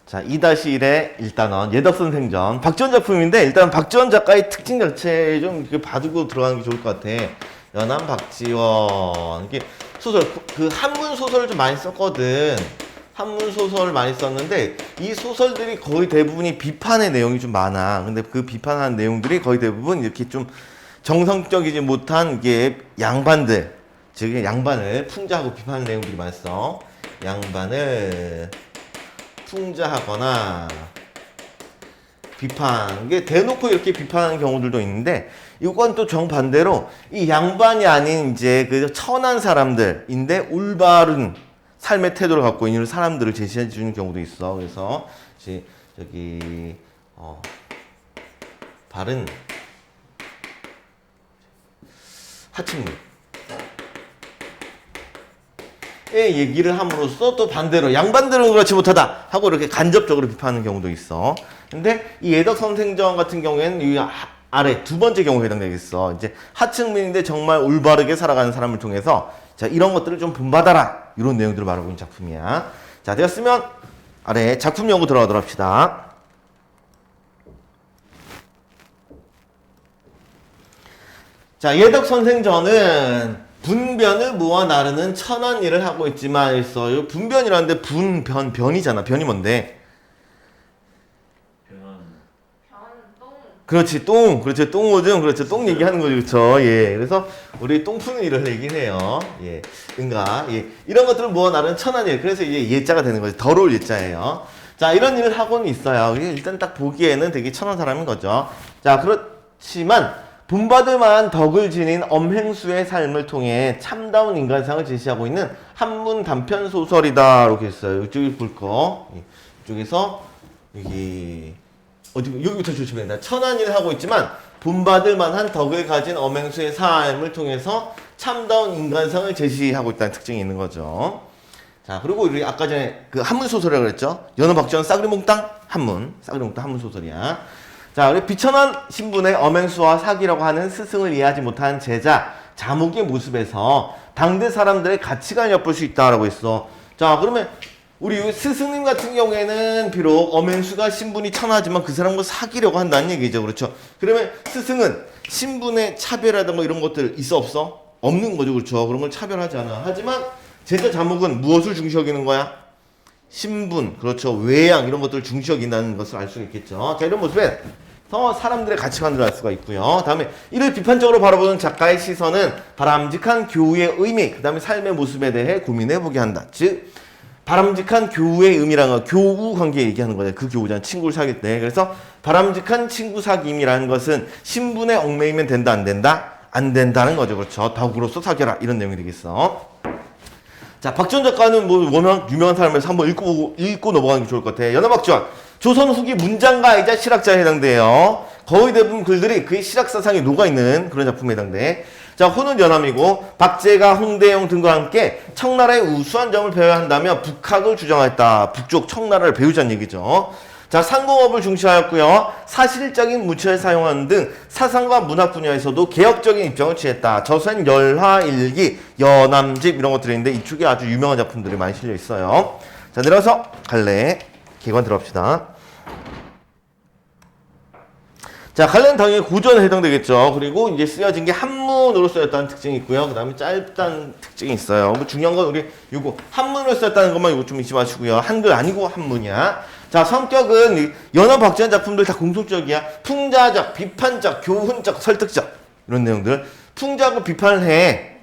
자, 2-1의 일단은 예덕선생전. 박지원 작품인데, 일단 박지원 작가의 특징 자체 좀 이렇게 봐두고 들어가는 게 좋을 것 같아. 연암 박지원. 이게 소설, 그 한문 소설을 좀 많이 썼거든. 한문 소설을 많이 썼는데, 이 소설들이 거의 대부분이 비판의 내용이 좀 많아. 근데 그 비판하는 내용들이 거의 대부분 이렇게 좀 정성적이지 못한 이게 양반들. 즉, 양반을 풍자하고 비판하는 내용들이 많았어. 양반을 풍자하거나 비판, 이게 대놓고 이렇게 비판하는 경우들도 있는데, 이건 또 정반대로 이 양반이 아닌 이제 그 천한 사람들인데 올바른 삶의 태도를 갖고 있는 사람들을 제시해 주는 경우도 있어. 그래서 이제 저기 바른 하층민 얘기를 함으로써 또 반대로 양반들은 그렇지 못하다 하고 이렇게 간접적으로 비판하는 경우도 있어. 근데 이 예덕선생전 같은 경우에는 이 아래 두 번째 경우에 해당되겠어. 이제 하층민인데 정말 올바르게 살아가는 사람을 통해서 자, 이런 것들을 좀 본받아라, 이런 내용들을 말하고 있는 작품이야. 자, 되었으면 아래 작품 연구 들어가도록 합시다. 자, 예덕선생전은 분변을 모아 나르는 천한 일을 하고 있지만 있어요. 분변이라는데 변이잖아. 변이 뭔데? 그렇지, 똥. 그렇지, 똥오줌. 그렇죠. 똥 얘기하는 거죠. 그렇죠. 예. 그래서 우리 똥 푸는 일을 얘기해요. 예. 그러니까 예. 이런 것들을 모아 나르는 천한 일. 그래서 이제 예자가 되는 거죠. 더러울 예자예요. 자, 이런 일을 하고는 있어요. 일단 딱 보기에는 되게 천한 사람인 거죠. 자, 그렇지만 본받을 만한 덕을 지닌 엄행수의 삶을 통해 참다운 인간상을 제시하고 있는 한문 단편 소설이다. 이렇게 했어요. 이쪽에 볼 거. 이쪽에서 여기 여기부터 조심해야 돼. 천한 일을 하고 있지만 본받을 만한 덕을 가진 엄행수의 삶을 통해서 참다운 인간상을 제시하고 있다는 특징이 있는 거죠. 자, 그리고 우리 아까 전에 그 한문 소설이라고 그랬죠. 연어 박지원 싸그리 몽땅 한문. 싸그리 몽땅 한문 소설이야. 자, 우리 비천한 신분의 엄행수와 사기라고 하는 스승을 이해하지 못한 제자 자목의 모습에서 당대 사람들의 가치관을 엿볼 수 있다라고 했어. 자, 그러면 우리 스승님 같은 경우에는 비록 엄행수가 신분이 천하지만 그 사람과 사귀려고 한다는 얘기죠. 그렇죠? 그러면 스승은 신분의 차별하던 거 이런 것들 있어 없어? 없는 거죠. 그렇죠? 그런 걸 차별하지 않아. 하지만 제자 자목은 무엇을 중시 여기는 거야? 신분, 그렇죠. 외양 이런 것들을 중시 여긴다는 것을 알 수 있겠죠. 자, 이런 모습에 더 사람들의 가치관을 알 수가 있고요. 다음에 이를 비판적으로 바라보는 작가의 시선은 바람직한 교우의 의미, 그 다음에 삶의 모습에 대해 고민해보게 한다. 즉 바람직한 교우의 의미라는 건 교우 관계 얘기하는 거예요. 그 교우잖아. 친구를 사귈 때. 그래서 바람직한 친구 사귐이라는 것은 신분에 얽매이면 된다, 안 된다? 안 된다는 거죠. 그렇죠. 덕으로서 사귀라. 이런 내용이 되겠어. 자, 박지원 작가는 뭐 워낙 유명한 사람이라서 한번 읽고 넘어가는 게 좋을 것 같아. 연어 박지원. 조선 후기 문장가이자 실학자에 해당돼요. 거의 대부분 글들이 그의 실학사상에 녹아있는 그런 작품에 해당돼. 자, 호는 연암이고 박제가 홍대용 등과 함께 청나라의 우수한 점을 배워야 한다며 북학을 주장했다. 북쪽 청나라를 배우자는 얘기죠. 자, 상공업을 중시하였고요. 사실적인 무체를 사용하는 등 사상과 문학 분야에서도 개혁적인 입장을 취했다. 저서엔 열하일기, 연암집 이런 것들이 있는데 이쪽에 아주 유명한 작품들이 많이 실려 있어요. 자, 내려서 갈래 개관 들어갑시다. 자, 갈래는 당연히 고전에 해당되겠죠. 그리고 이제 쓰여진 게 한문으로 쓰였다는 특징이 있고요. 그 다음에 짧다는 특징이 있어요. 뭐 중요한 건 우리 요거 한문으로 쓰였다는 것만 요거 좀 잊지 마시고요. 한글 아니고 한문이야. 자, 성격은 연어 박지원 작품들 다 공통적이야. 풍자적, 비판적, 교훈적, 설득적 이런 내용들. 풍자하고 비판을 해.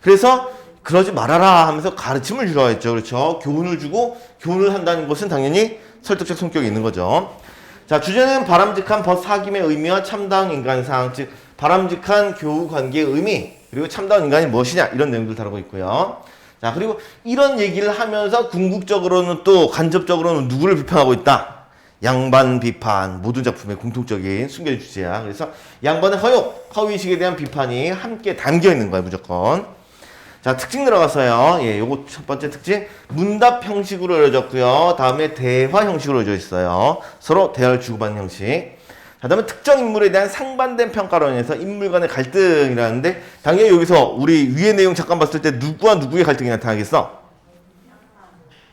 그래서 그러지 말아라 하면서 가르침을 주려 했죠. 그렇죠? 교훈을 주고 교훈을 한다는 것은 당연히 설득적 성격이 있는 거죠. 자, 주제는 바람직한 벗사김의 의미와 참다운 인간상, 즉 바람직한 교우 관계의 의미, 그리고 참다운 인간이 무엇이냐 이런 내용들 다루고 있고요. 자, 그리고 이런 얘기를 하면서 궁극적으로는 또 간접적으로는 누구를 비판하고 있다? 양반 비판, 모든 작품의 공통적인 숨겨진 주제야. 그래서 양반의 허용, 허위의식에 대한 비판이 함께 담겨 있는 거야, 무조건. 자, 특징 들어가서요. 예, 요거 첫 번째 특징. 문답 형식으로 이루어졌고요. 다음에 대화 형식으로 이루어져 있어요. 서로 대화를 주고받는 형식. 자, 다음에 특정 인물에 대한 상반된 평가로 인해서 인물 간의 갈등이라는데, 당연히 여기서 우리 위의 내용 잠깐 봤을 때 누구와 누구의 갈등이 나타나겠어?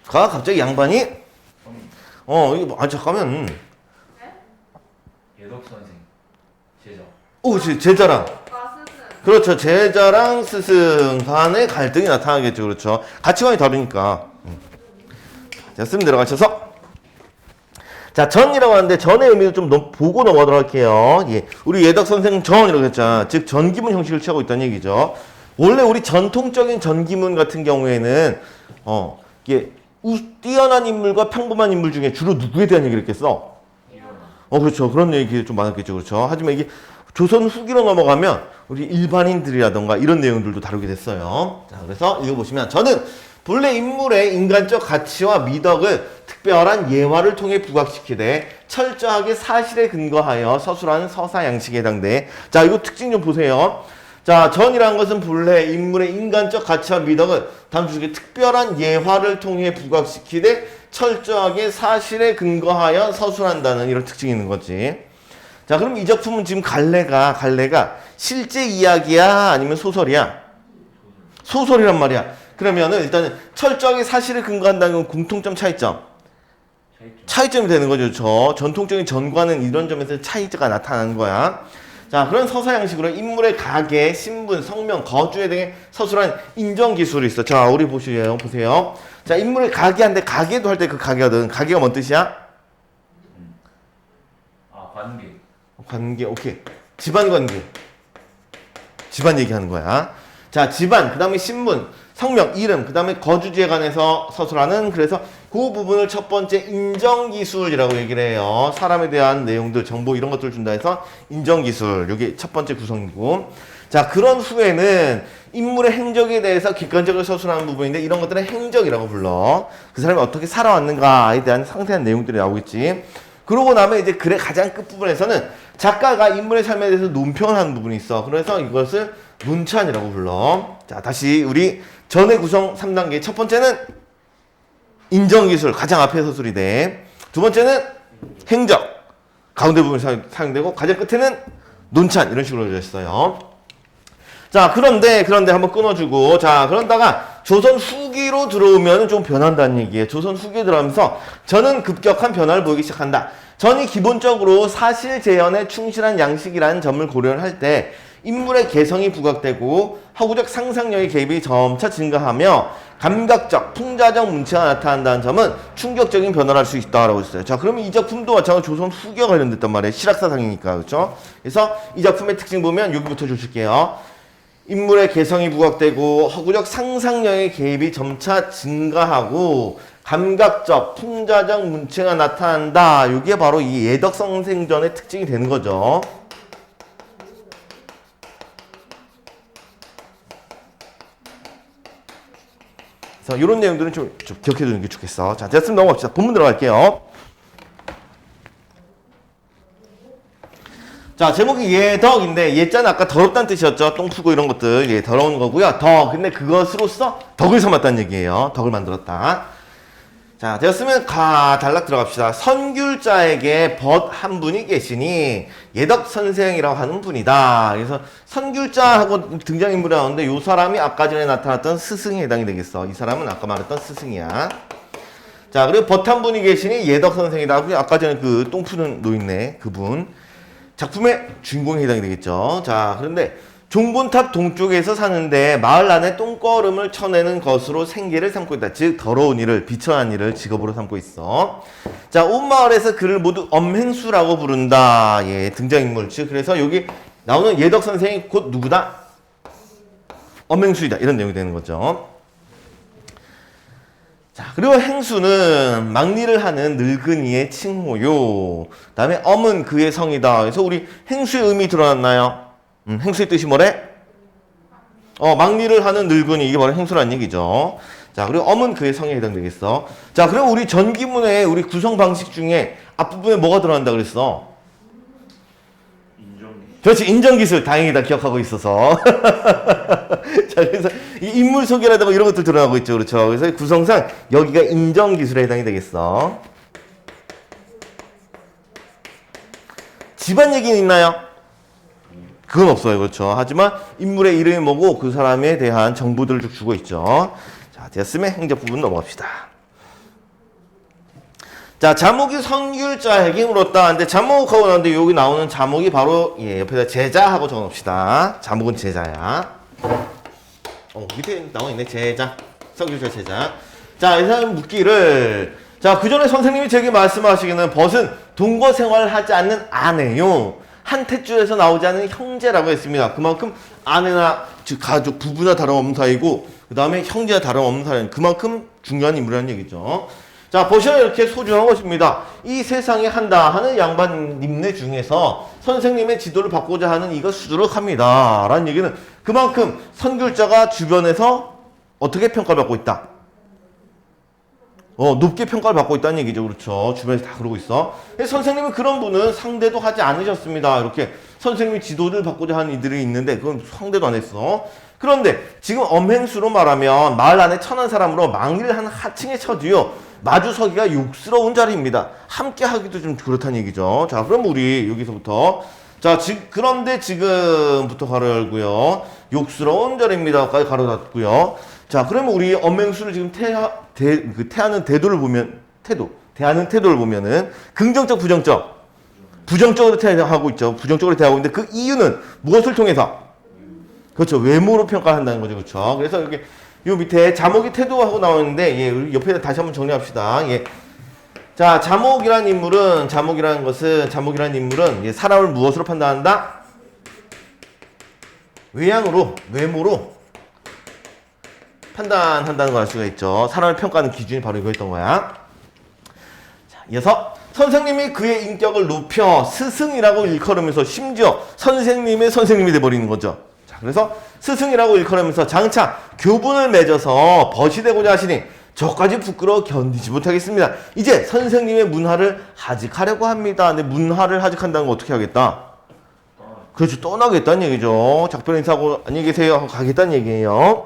갑자기 양반이 이거 뭐, 잠깐만. 예덕 선생 제자. 오, 제자랑. 스승. 그렇죠. 제자랑 스승 간의 갈등이 나타나겠죠. 그렇죠. 가치관이 다르니까. 자, 씀 들어가셔서. 자, 전이라고 하는데 전의 의미도 좀 보고 넘어가도록 할게요. 예. 우리 예덕 선생 전이라고 했잖아. 즉, 전기문 형식을 취하고 있다는 얘기죠. 원래 우리 전통적인 전기문 같은 경우에는, 이게 뛰어난 인물과 평범한 인물 중에 주로 누구에 대한 얘기를 했겠어? 그렇죠. 그런 얘기 좀 많았겠죠. 그렇죠. 하지만 이게 조선 후기로 넘어가면 우리 일반인들이라던가 이런 내용들도 다루게 됐어요. 자, 그래서 읽어보시면 저는 본래 인물의 인간적 가치와 미덕을 특별한 예화를 통해 부각시키되 철저하게 사실에 근거하여 서술하는 서사 양식에 해당돼. 자, 이거 특징 좀 보세요. 자, 전이라는 것은 본래 인물의 인간적 가치와 미덕을 다음 주 중에 특별한 예화를 통해 부각시키되 철저하게 사실에 근거하여 서술한다는 이런 특징이 있는 거지. 자, 그럼 이 작품은 지금 갈래가 실제 이야기야? 아니면 소설이야? 소설이란 말이야. 그러면은 일단은 철저하게 사실에 근거한다는 건 공통점 차이점. 차이점이 되는 거죠. 전통적인 전과는 이런 점에서 차이가 나타나는 거야. 자, 그런 서사 양식으로 인물의 가계, 신분, 성명, 거주에 등에 서술한 인정 기술이 있어. 자, 우리 보세요. 자, 인물의 가계한데 가계도 할 때 그 가계거든. 가계가 뭔 뜻이야? 관계. 관계, 오케이. 집안 관계. 집안 얘기하는 거야. 자, 집안, 그 다음에 신분, 성명, 이름, 그 다음에 거주지에 관해서 서술하는, 그래서 그 부분을 첫 번째 인정기술이라고 얘기를 해요. 사람에 대한 내용들, 정보 이런 것들을 준다 해서 인정기술. 이게 첫 번째 구성이고. 자, 그런 후에는 인물의 행적에 대해서 객관적으로 서술하는 부분인데 이런 것들은 행적이라고 불러. 그 사람이 어떻게 살아왔는가에 대한 상세한 내용들이 나오겠지. 그러고 나면 이제 글의 가장 끝부분에서는 작가가 인물의 삶에 대해서 논평하는 부분이 있어. 그래서 이것을 문찬이라고 불러. 자, 다시 우리 전의 구성 3단계. 첫 번째는 인정기술, 가장 앞에 서술이 돼. 두 번째는 행적, 가운데 부분이 사용되고 가장 끝에는 논찬, 이런 식으로 되어 있어요. 자, 그런데 한번 끊어주고, 자, 그런다가 조선 후기로 들어오면 좀 변한다는 얘기예요. 조선 후기에 들어가면서 저는 급격한 변화를 보이기 시작한다. 전이 기본적으로 사실 재현에 충실한 양식이라는 점을 고려를 할 때 인물의 개성이 부각되고 허구적 상상력의 개입이 점차 증가하며 감각적, 풍자적 문체가 나타난다는 점은 충격적인 변화를 할 수 있다라고 했어요. 자, 그러면 이 작품도 마찬가지로 조선 후기와 관련됐단 말이에요. 실학사상이니까, 그렇죠? 그래서 이 작품의 특징 보면 여기부터 주실게요. 인물의 개성이 부각되고 허구적 상상력의 개입이 점차 증가하고 감각적, 풍자적 문체가 나타난다. 이게 바로 이 예덕성생전의 특징이 되는 거죠. 그래서 이런 내용들은 좀 기억해 두는 게 좋겠어. 자, 됐으면 넘어갑시다. 본문 들어갈게요. 자, 제목이 예덕인데 예자는 아까 더럽다는 뜻이었죠. 똥 푸고 이런 것들. 예, 더러운 거고요. 근데 그것으로서 덕을 삼았다는 얘기예요. 덕을 만들었다. 자, 되었으면 단락 들어갑시다. 선귤자에게 벗 한 분이 계시니 예덕 선생이라고 하는 분이다. 그래서 선귤자하고 등장인물이 나오는데 이 사람이 아까 전에 나타났던 스승에 해당이 되겠어. 이 사람은 아까 말했던 스승이야. 자, 그리고 벗 한 분이 계시니 예덕 선생이다. 아까 전에 그 똥 푸는 노인네 그분. 작품의 주인공에 해당이 되겠죠. 자, 그런데 종본탑 동쪽에서 사는데 마을 안에 똥거름을 쳐내는 것으로 생계를 삼고 있다. 즉 더러운 일을, 비천한 일을 직업으로 삼고 있어. 자, 온 마을에서 그를 모두 엄행수라고 부른다. 예, 등장인물. 즉 그래서 여기 나오는 예덕 선생이 곧 누구다? 엄행수이다. 이런 내용이 되는 거죠. 자, 그리고 행수는 막리를 하는 늙은이의 칭호요. 그 다음에 엄은 그의 성이다. 그래서 우리 행수의 의미 드러났나요? 행수의 뜻이 뭐래? 막리를 하는 늙은이. 이게 바로 행수라는 얘기죠. 자, 그리고 엄은 그의 성에 해당되겠어. 자, 그럼 우리 전기문의 우리 구성 방식 중에 앞부분에 뭐가 들어간다 그랬어? 그렇지, 인정기술. 다행이다, 기억하고 있어서. 자, 그래서 이 인물 소개라든가 이런 것들 드러나고 있죠. 그렇죠. 그래서 구성상 여기가 인정기술에 해당이 되겠어. 집안 얘기는 있나요? 그건 없어요. 그렇죠. 하지만 인물의 이름이 뭐고 그 사람에 대한 정보들을 쭉 주고 있죠. 자, 됐으면 행적 부분 넘어갑시다. 자, 자목이 선귤자에게 물었다. 근데 자목하고 나왔는데 여기 나오는 자목이 바로 옆에다 제자하고 적어놓읍시다. 자목은 제자야. 밑에 나와 있네. 제자. 선귤자 제자. 자, 이 사람 묻기를 자, 그 전에 선생님이 제게 말씀하시기는 벗은 동거 생활하지 않는 아내요. 한 탯줄에서 나오지 않는 형제라고 했습니다. 그만큼 아내나 즉 가족 부부나 다름없는 사이고 그 다음에 형제와 다름없는 사이는 그만큼 중요한 인물이라는 얘기죠. 자, 보시면 이렇게 소중한 것입니다. 이 세상에 한다 하는 양반님네 중에서 선생님의 지도를 받고자 하는 이가 수두룩합니다. 라는 얘기는 그만큼 선귤자가 주변에서 어떻게 평가받고 있다? 높게 평가를 받고 있다는 얘기죠. 그렇죠. 주변에서 다 그러고 있어. 선생님은 그런 분은 상대도 하지 않으셨습니다. 이렇게 선생님이 지도를 받고자 하는 이들이 있는데 그건 상대도 안 했어. 그런데 지금 엄행수로 말하면 마을 안에 천한 사람으로 망리를 한 하층의 처지요. 마주서기가 욕스러운 자리입니다. 함께 하기도 좀 그렇다는 얘기죠. 자, 그럼 우리 여기서부터 자, 그런데 지금부터 가로 열고요. 욕스러운 자리입니다까지 가로 닫고요. 자, 그러면 우리 엄행수를 지금 대하는 태도를 보면 대하는 태도를 보면은 긍정적, 부정적, 부정적으로 대하고 있죠. 부정적으로 대하고 있는데 그 이유는 무엇을 통해서? 그렇죠. 외모로 평가한다는 거죠. 그렇죠. 그래서 이렇게 요 밑에 자목이 태도하고 나오는데 옆에 다시 한번 정리합시다. 자, 자목이라는 인물은 사람을 무엇으로 판단한다? 외모로 판단한다는 걸 알 수가 있죠. 사람을 평가하는 기준이 바로 이거였던 거야. 자, 이어서 선생님이 그의 인격을 높여 스승이라고 일컬으면서 심지어 선생님의 선생님이 돼버리는 거죠. 자, 그래서 스승이라고 일컬으면서 장차 교분을 맺어서 벗이 되고자 하시니 저까지 부끄러워 견디지 못하겠습니다. 이제 선생님의 문화를 하직하려고 합니다. 근데 문화를 하직한다는 건 어떻게 하겠다? 그렇죠. 떠나겠다는 얘기죠. 작별 인사하고 안녕히 계세요 하고 가겠다는 얘기예요.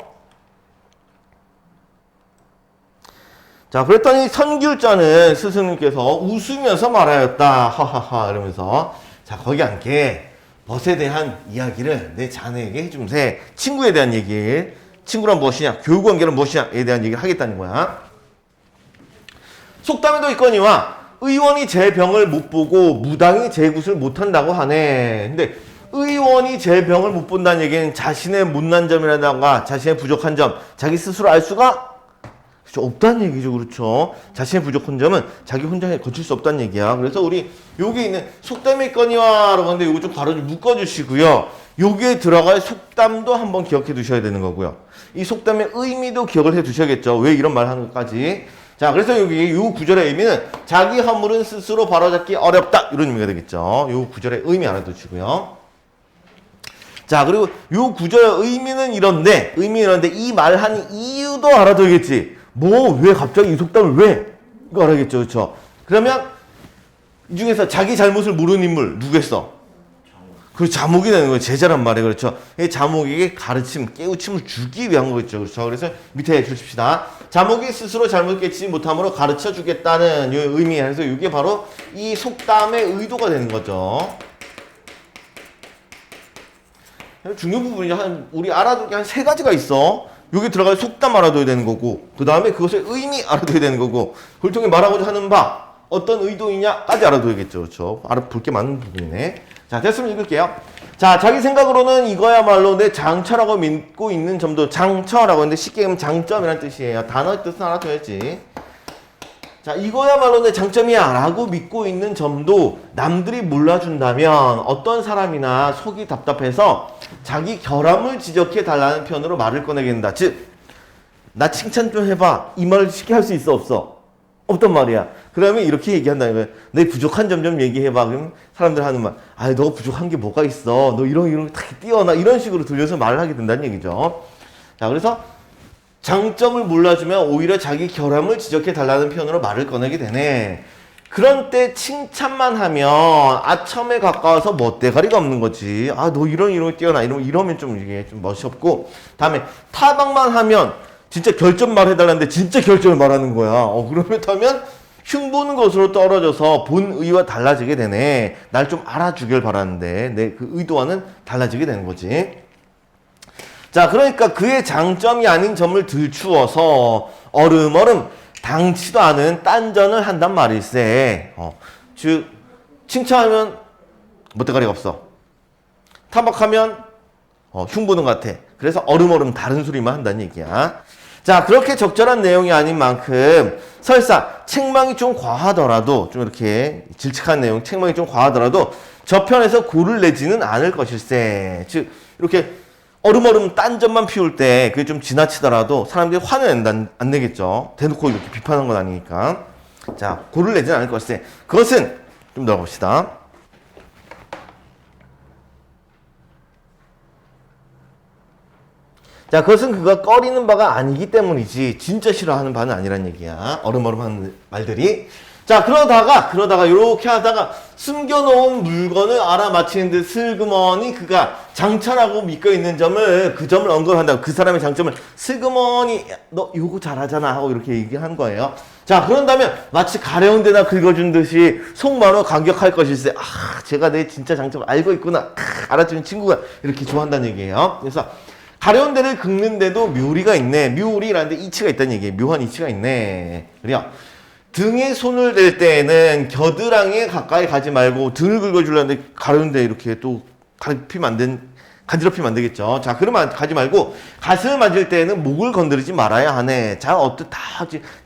자, 그랬더니 선귤자는 스승님께서 웃으면서 말하였다. 하하하 이러면서 자, 거기 함께 벗에 대한 이야기를 내 자네에게 해주면서 친구에 대한 얘기, 친구란 무엇이냐, 교육관계는 무엇이냐에 대한 얘기를 하겠다는 거야. 속담에도 있거니와 의원이 제 병을 못 보고 무당이 제 굿을 못한다고 하네. 근데 의원이 제 병을 못 본다는 얘기는 자신의 못난 점이라든가 자신의 부족한 점 자기 스스로 알 수가 없다는 얘기죠. 그렇죠. 자신의 부족한 점은 자기 혼자 거칠 수 없다는 얘기야. 그래서 우리 여기 있는 속담이 있거니와 라고 하는데 이거 좀 가로 좀 묶어주시고요. 여기에 들어갈 속담도 한번 기억해 두셔야 되는 거고요. 이 속담의 의미도 기억을 해 두셔야겠죠. 왜 이런 말 하는 것까지. 자, 그래서 여기 이 구절의 의미는 자기 허물은 스스로 바로잡기 어렵다. 이런 의미가 되겠죠. 이 구절의 의미 알아두시고요. 자, 그리고 이 구절의 의미는 이런데 이 말하는 이유도 알아둬야겠지. 왜 갑자기 이 속담을 왜? 이거 알아야겠죠. 그렇죠? 그러면 이 중에서 자기 잘못을 모르는 인물 누구겠어? 그 자목이 되는 거예요. 제자란 말이에요. 그렇죠? 이 자목에게 가르침, 깨우침을 주기 위한 거겠죠. 그렇죠? 그래서 밑에 주십시다. 자목이 스스로 잘못 깨치지 못함으로 가르쳐 주겠다는 이 의미에서 이게 바로 이 속담의 의도가 되는 거죠. 중요한 부분이 우리 알아둘 게 한 3가지가 있어. 여기 들어갈 속담 알아둬야 되는 거고, 그 다음에 그것의 의미 알아둬야 되는 거고, 그걸 통해 말하고자 하는 바, 어떤 의도이냐까지 알아둬야겠죠. 그렇죠? 알아볼 게 많은 부분이네. 자, 됐으면 읽을게요. 자, 자기 생각으로는 이거야말로 내 장처라고 믿고 있는 점도, 장처라고 했는데 쉽게 얘기하면 장점이라는 뜻이에요. 단어의 뜻은 알아둬야지. 자, 이거야말로 내 장점이야 라고 믿고 있는 점도 남들이 몰라준다면 어떤 사람이나 속이 답답해서 자기 결함을 지적해 달라는 편으로 말을 꺼내겠다. 즉, 나 칭찬 좀 해봐. 이 말을 쉽게 할 수 있어 없어? 없단 말이야. 그러면 이렇게 얘기한다는 거야. 내 부족한 점 좀 얘기해봐. 그럼 사람들 하는 말, 너 부족한 게 뭐가 있어? 너 이런 다 뛰어나. 이런 식으로 들려서 말을 하게 된다는 얘기죠. 자, 그래서 장점을 몰라주면 오히려 자기 결함을 지적해 달라는 편으로 말을 꺼내게 되네. 그런 때 칭찬만 하면 아첨에 가까워서 멋대가리가 없는 거지. 너 이런 뛰어나. 이러면 좀 이게 좀 멋이 없고. 다음에 타박만 하면 진짜 결점 말해달라는데 진짜 결점을 말하는 거야. 그러면 흉보는 것으로 떨어져서 본 의와 달라지게 되네. 날 좀 알아주길 바라는데 내 그 의도와는 달라지게 되는 거지. 자, 그러니까 그의 장점이 아닌 점을 들추어서 얼음얼음 당치도 않은 딴전을 한단 말일세. 즉 칭찬하면 멋대가리가 없어. 타박하면 흉보는 것 같아. 그래서 얼음얼음 다른 소리만 한다는 얘기야. 자, 그렇게 적절한 내용이 아닌 만큼 설사 책망이 좀 과하더라도, 좀 이렇게 질책한 내용, 책망이 좀 과하더라도 저편에서 고를 내지는 않을 것일세. 즉 이렇게 얼음얼음 딴점만 피울 때 그게 좀 지나치더라도 사람들이 화는 안 내겠죠. 대놓고 이렇게 비판한 건 아니니까. 자, 고를 내지는 않을 것일세. 그것은 좀 넣어봅시다. 자, 그것은 그가 꺼리는 바가 아니기 때문이지 진짜 싫어하는 바는 아니란 얘기야. 얼음얼음한 말들이. 자, 그러다가 이렇게 하다가 숨겨놓은 물건을 알아맞히는 듯 슬그머니 그가 장차라고 믿고 있는 점을, 그 점을 언급한다고, 그 사람의 장점을 슬그머니 너 요거 잘하잖아 하고 이렇게 얘기한 거예요. 자, 그런다면 마치 가려운 데다 긁어준 듯이 속마음으로 감격할 것일세. 아, 제가 내 진짜 장점을 알고 있구나. 알아주는 친구가 이렇게 좋아한다는 얘기예요. 그래서 가려운 데를 긁는데도 묘리가 있네. 묘리라는 데 이치가 있다는 얘기예요. 묘한 이치가 있네. 그래요. 등에 손을 댈 때에는 겨드랑이에 가까이 가지 말고 등을 긁어주려는데 가려운 데 이렇게 또 간지럽히면 안 되겠죠. 자, 그러면 가지 말고 가슴을 만질 때에는 목을 건드리지 말아야 하네. 자,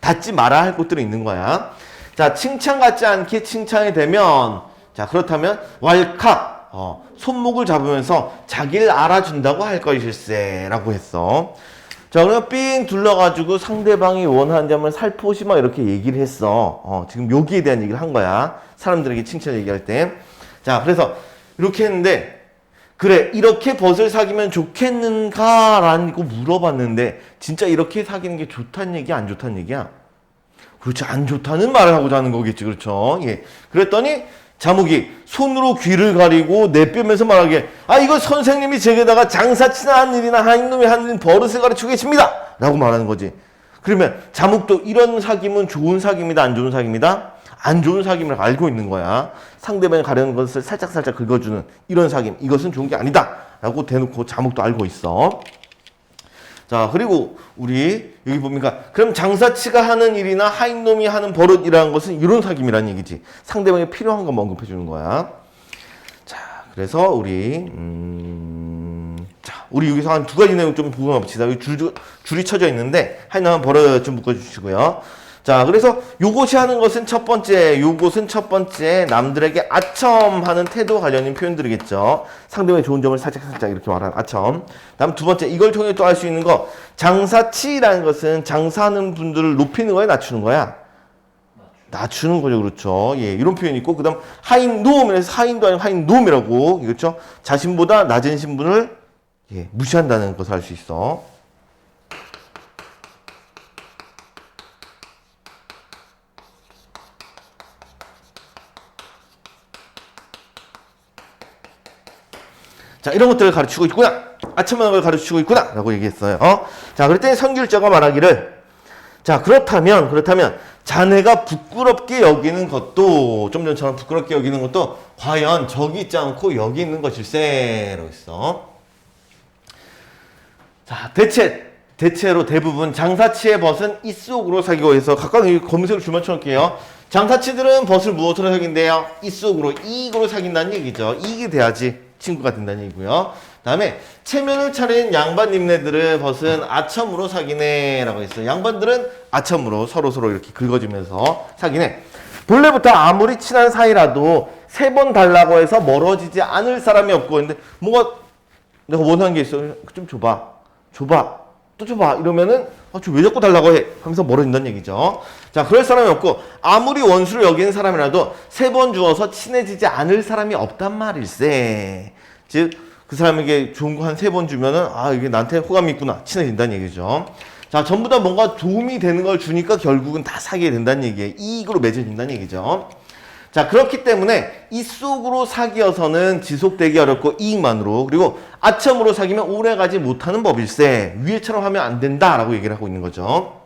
닿지 말아야 할 곳들이 있는 거야. 자, 칭찬 같지 않게 칭찬이 되면, 자, 그렇다면 왈칵 손목을 잡으면서 자기를 알아준다고 할 것일세 라고 했어. 자, 그러면 삥 둘러가지고 상대방이 원하는 점을 살포시 막 이렇게 얘기를 했어. 지금 여기에 대한 얘기를 한 거야. 사람들에게 칭찬 얘기할 때. 자, 그래서 이렇게 했는데, 그래, 이렇게 벗을 사귀면 좋겠는가? 라고 물어봤는데, 진짜 이렇게 사귀는 게 좋다는 얘기야, 안 좋다는 얘기야? 그렇지, 안 좋다는 말을 하고자 하는 거겠지, 그렇죠? 예. 그랬더니, 자목이 손으로 귀를 가리고 내빼면서 말하게, 아, 이거 선생님이 제게다가 장사치나 한 일이나 하인놈이 하는 버릇을 가르치고 계십니다! 라고 말하는 거지. 그러면 자목도 이런 사귐은 좋은 사귐이다, 안 좋은 사귐이다? 안 좋은 사귐을 알고 있는 거야. 상대방이 가려는 것을 살짝살짝 긁어주는 이런 사귐, 이것은 좋은 게 아니다 라고 대놓고 자목도 알고 있어. 자, 그리고 우리 여기 보니까 그럼 장사치가 하는 일이나 하인놈이 하는 버릇이라는 것은 이런 사귐이라는 얘기지. 상대방이 필요한 것만 언급해 주는 거야. 자, 그래서 우리 여기서 한 두 가지 내용 좀 보고 봅시다. 여기 줄이 쳐져 있는데 하인놈 한 버릇 좀 묶어 주시고요. 자, 그래서 요것이 하는 것은 요것은 첫 번째 남들에게 아첨하는 태도 관련된 표현들이겠죠. 상대방의 좋은 점을 살짝살짝 이렇게 말하는 아첨. 다음 두 번째, 이걸 통해 또 알 수 있는 거, 장사치라는 것은 장사하는 분들을 높이는 거야, 낮추는 거야? 낮추는 거죠, 그렇죠. 예, 이런 표현이 있고, 그 다음 하인놈에서 하인도 아니고 하인놈이라고, 그렇죠? 자신보다 낮은 신분을 무시한다는 것을 알 수 있어. 자, 이런 것들을 가르치고 있구나. 아첨하는 걸 가르치고 있구나. 라고 얘기했어요. 자, 그랬더니 선길자가 말하기를, 자, 그렇다면, 자네가 부끄럽게 여기는 것도, 좀 전처럼 부끄럽게 여기는 것도, 과연 저기 있지 않고 여기 있는 것일세. 라고 했어. 자, 대체로 대부분 장사치의 벗은 이 속으로 사귀고 해서, 각각 검색을 줄만 쳐놓을게요. 장사치들은 벗을 무엇으로 사귄대요? 이 속으로, 이익으로 사귄다는 얘기죠. 이익이 돼야지 친구가 된다는 얘기고요. 다음에 체면을 차린 양반님네들은 벗은 아첨으로 사귀네 라고 했어요. 양반들은 아첨으로 서로 이렇게 긁어주면서 사귀네. 본래부터 아무리 친한 사이라도 3번 달라고 해서 멀어지지 않을 사람이 없고, 근데 뭔가 내가 원하는 게 있어. 좀 줘봐 또 줘봐 이러면은 저 왜 자꾸 달라고 해 하면서 멀어진다는 얘기죠. 자, 그럴 사람이 없고, 아무리 원수를 여기는 사람이라도 3번 주어서 친해지지 않을 사람이 없단 말일세. 즉 그 사람에게 좋은 거 한 3번 주면은 이게 나한테 호감이 있구나, 친해진다는 얘기죠. 자, 전부 다 뭔가 도움이 되는 걸 주니까 결국은 다 사귀게 된다는 얘기예요. 이익으로 맺어진다는 얘기죠. 자, 그렇기 때문에 이 속으로 사귀어서는 지속되기 어렵고 이익만으로, 그리고 아첨으로 사귀면 오래가지 못하는 법일세. 위에처럼 하면 안 된다라고 얘기를 하고 있는 거죠.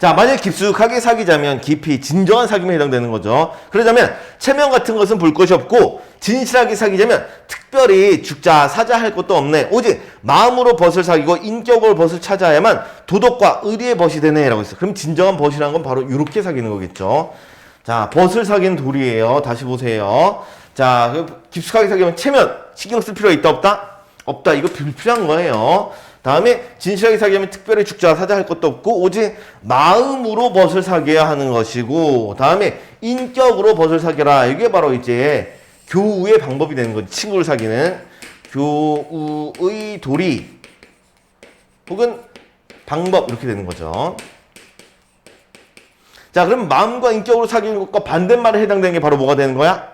자, 만약 깊숙하게 사귀자면 깊이 진정한 사귐에 해당되는 거죠. 그러자면 체면 같은 것은 볼 것이 없고 진실하게 사귀자면 특별히 죽자 사자 할 것도 없네. 오직 마음으로 벗을 사귀고 인격으로 벗을 찾아야만 도덕과 의리의 벗이 되네 라고 했어요. 그럼 진정한 벗이라는 건 바로 이렇게 사귀는 거겠죠. 자, 벗을 사귀는 도리예요. 다시 보세요. 자, 깊숙하게 사귀면 체면 신경 쓸 필요가 있다 없다? 없다. 이거 불필요한 거예요. 다음에 진실하게 사귀면 특별히 죽자 사자 할 것도 없고 오직 마음으로 벗을 사귀어야 하는 것이고, 다음에 인격으로 벗을 사귀라. 이게 바로 이제 교우의 방법이 되는 거지. 친구를 사귀는 교우의 도리 혹은 방법 이렇게 되는 거죠. 자, 그럼 마음과 인격으로 사귀는 것과 반대말에 해당되는 게 바로 뭐가 되는 거야?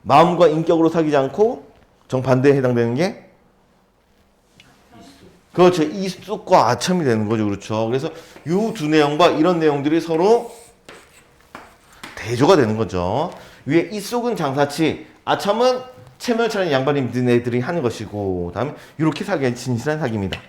마음과 인격으로 사귀지 않고 정반대에 해당되는 게? 그렇죠. 이속과 아첨이 되는 거죠. 그렇죠. 그래서 이 두 내용과 이런 내용들이 서로 대조가 되는 거죠. 위에 이속은 장사치, 아첨은 체면을 차리는 양반님들이 하는 것이고, 다음에 이렇게 사귀는 진실한 사귀입니다.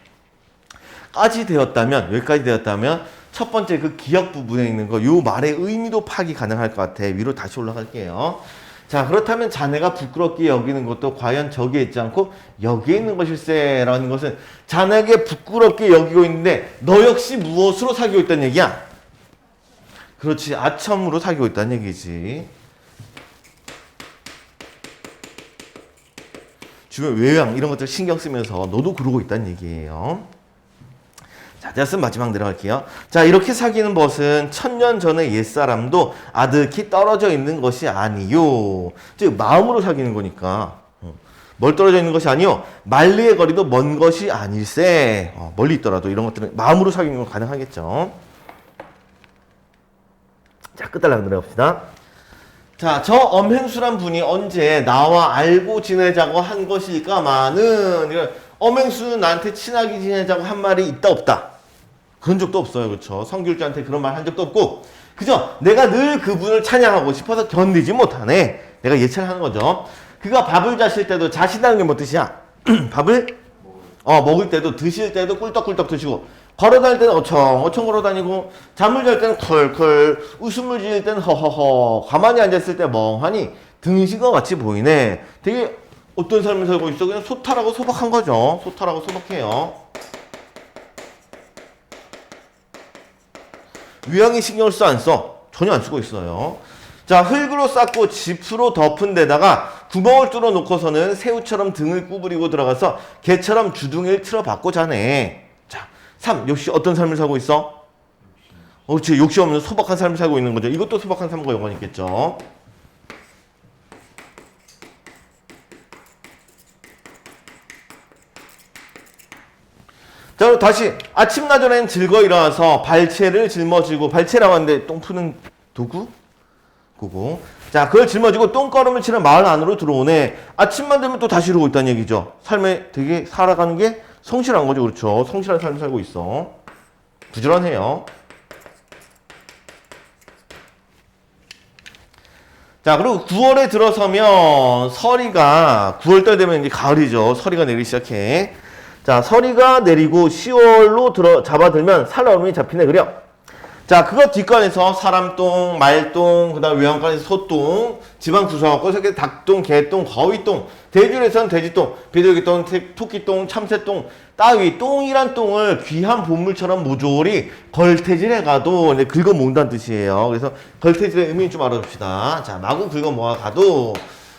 여기까지 되었다면 첫 번째 그 기억 부분에 있는 거, 요 말의 의미도 파악이 가능할 것 같아. 위로 다시 올라갈게요. 자, 그렇다면 자네가 부끄럽게 여기는 것도 과연 저기에 있지 않고 여기에 있는 것일세 라는 것은 자네에게 부끄럽게 여기고 있는데 너 역시 무엇으로 사귀고 있다는 얘기야? 그렇지, 아첨으로 사귀고 있다는 얘기지. 주변 외양 이런 것들 신경 쓰면서 너도 그러고 있다는 얘기예요. 자, 됐으면 마지막 내려갈게요. 자, 이렇게 사귀는 것은 1000년 전의 옛사람도 아득히 떨어져 있는 것이 아니요. 즉 마음으로 사귀는 거니까. 멀 떨어져 있는 것이 아니요. 만리의 거리도 먼 것이 아닐세. 멀리 있더라도 이런 것들은 마음으로 사귀는 건 가능하겠죠. 자, 끝달랑 내려갑시다. 자, 저 엄행수란 분이 언제 나와 알고 지내자고 한 것일까마는, 엄행수는 나한테 친하게 지내자고 한 말이 있다 없다? 그런 적도 없어요. 그렇죠? 성교육자한테 그런 말 한 적도 없고, 그죠? 내가 늘 그분을 찬양하고 싶어서 견디지 못하네. 내가 예찬을 하는 거죠. 그가 밥을 자실 때도, 자신다는 게 뭐 뜻이야? 밥을 먹을 때도, 드실 때도 꿀떡꿀떡 드시고, 걸어 다닐 때는 어청어청 걸어 다니고, 잠을 잘 때는 컬컬, 웃음을 지을 때는 허허허, 가만히 앉았을 때 멍하니 등신과 같이 보이네. 되게 어떤 삶을 살고 있어? 그냥 소탈하고 소박한 거죠. 소탈하고 소박해요. 위양이 신경을 써 안 써? 전혀 안 쓰고 있어요. 자, 흙으로 쌓고 지프로 덮은 데다가 구멍을 뚫어 놓고서는 새우처럼 등을 구부리고 들어가서 개처럼 주둥이를 틀어박고 자네. 자, 3. 역시 어떤 삶을 살고 있어? 그렇지, 욕심 없는 소박한 삶을 살고 있는 거죠. 이것도 소박한 삶과 연관이 있겠죠. 자, 다시 아침나절에는 즐거이 일어나서 발채를 짊어지고, 발채라고 하는데 똥 푸는 도구? 그거. 자, 그걸 짊어지고 똥걸음을 치는 마을 안으로 들어오네. 아침만 되면 또 다시 이러고 있다는 얘기죠. 삶에 되게 살아가는 게 성실한 거죠. 그렇죠? 성실한 삶을 살고 있어. 부지런해요. 자, 그리고 9월에 들어서면 9월달 되면 이제 가을이죠. 서리가 내리기 시작해. 자, 서리가 내리고 10월로 잡아들면 살얼음이 잡히네, 그려. 자, 그거 뒷간에서 사람똥, 말똥, 그 다음 외양간에서 소똥, 지방 구성하고 새끼 닭똥, 개똥, 거위똥, 돼지에서는 돼지똥, 비둘기똥, 토끼똥, 참새똥, 따위, 똥이란 똥을 귀한 보물처럼 모조리 걸태질해가도 이제 긁어 모은다는 뜻이에요. 그래서 걸태질의 의미 좀 알아둡시다. 자, 마구 긁어 모아가도